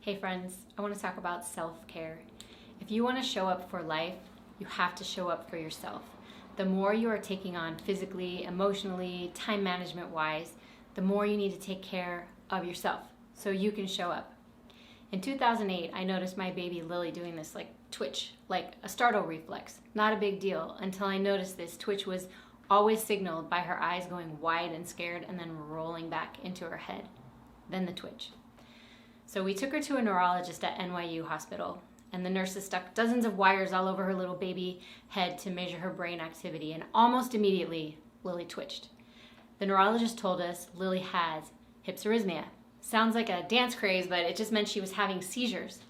Hey friends, I want to talk about self-care. If you want to show up for life, you have to show up for yourself. The more you are taking on physically, emotionally, time management wise, the more you need to take care of yourself so you can show up. In 2008, I noticed my baby Lily doing this twitch, like a startle reflex. Not a big deal until I noticed this twitch was always signaled by her eyes going wide and scared and then rolling back into her head. Then the twitch. So we took her to a neurologist at NYU hospital, and the nurses stuck dozens of wires all over her little baby head to measure her brain activity, and almost immediately, Lily twitched. The neurologist told us Lily has hypsarrhythmia. Sounds like a dance craze, but it just meant she was having seizures.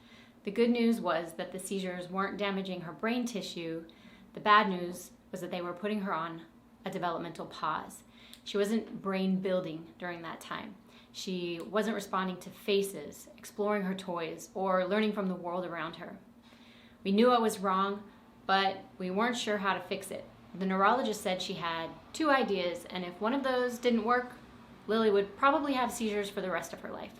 The good news was that the seizures weren't damaging her brain tissue. The bad news was that they were putting her on a developmental pause. She wasn't brain building during that time. She wasn't responding to faces, exploring her toys, or learning from the world around her. We knew what was wrong, but we weren't sure how to fix it. The neurologist said she had two ideas, and if one of those didn't work, Lily would probably have seizures for the rest of her life.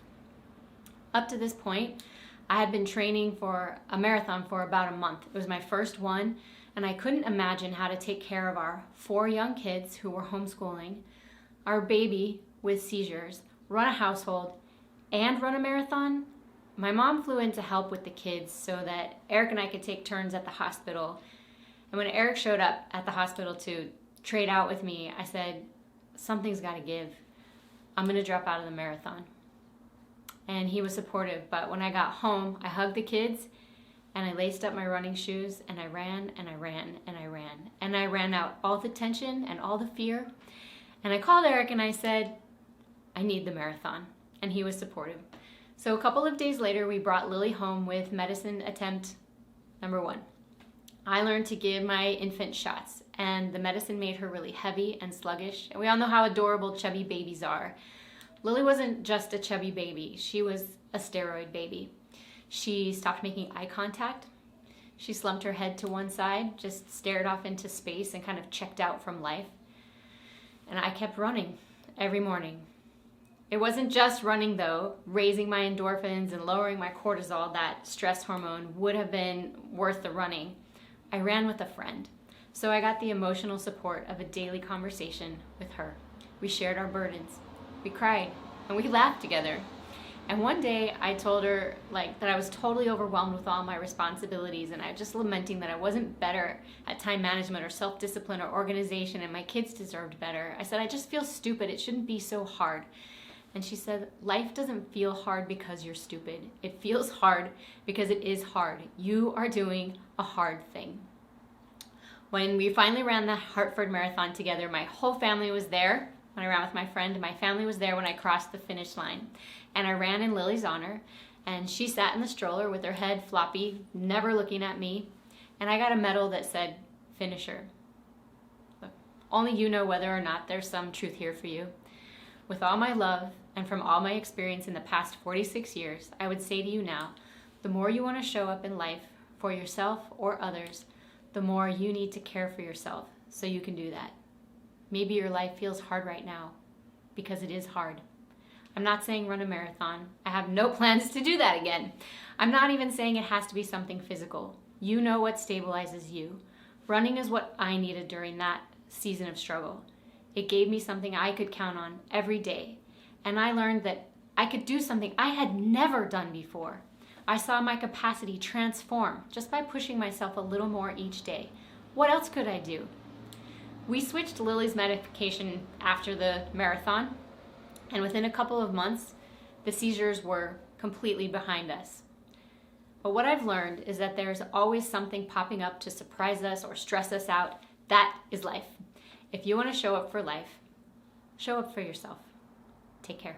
Up to this point, I had been training for a marathon for about a month. It was my first one, and I couldn't imagine how to take care of our 4 young kids who were homeschooling, our baby with seizures, run a household, and run a marathon. My mom flew in to help with the kids so that Eric and I could take turns at the hospital. And when Eric showed up at the hospital to trade out with me, I said, something's got to give. I'm going to drop out of the marathon. And he was supportive, but when I got home, I hugged the kids and I laced up my running shoes and I ran and I ran and I ran. And I ran out all the tension and all the fear. And I called Eric and I said, I need the marathon. And he was supportive. So a couple of days later, we brought Lily home with medicine attempt number 1. I learned to give my infant shots, and the medicine made her really heavy and sluggish. And we all know how adorable chubby babies are. Lily wasn't just a chubby baby. She was a steroid baby. She stopped making eye contact. She slumped her head to one side, just stared off into space and kind of checked out from life. And I kept running every morning. It wasn't just running though. Raising my endorphins and lowering my cortisol, that stress hormone, would have been worth the running. I ran with a friend. So I got the emotional support of a daily conversation with her. We shared our burdens. We cried and we laughed together. And one day I told her that I was totally overwhelmed with all my responsibilities, and I was just lamenting that I wasn't better at time management or self-discipline or organization, and my kids deserved better. I said, I just feel stupid. It shouldn't be so hard. And she said, life doesn't feel hard because you're stupid. It feels hard because it is hard. You are doing a hard thing. When we finally ran the Hartford Marathon together, my whole family was there. When I ran with my friend, my family was there when I crossed the finish line. And I ran in Lily's honor, and she sat in the stroller with her head floppy, never looking at me. And I got a medal that said, finisher. Look, only you know whether or not there's some truth here for you. With all my love and from all my experience in the past 46 years, I would say to you now, the more you want to show up in life for yourself or others, the more you need to care for yourself so you can do that. Maybe your life feels hard right now because it is hard. I'm not saying run a marathon. I have no plans to do that again. I'm not even saying it has to be something physical. You know what stabilizes you. Running is what I needed during that season of struggle. It gave me something I could count on every day. And I learned that I could do something I had never done before. I saw my capacity transform just by pushing myself a little more each day. What else could I do? We switched Lily's medication after the marathon, and within a couple of months, the seizures were completely behind us. But what I've learned is that there's always something popping up to surprise us or stress us out. That is life. If you want to show up for life, show up for yourself. Take care.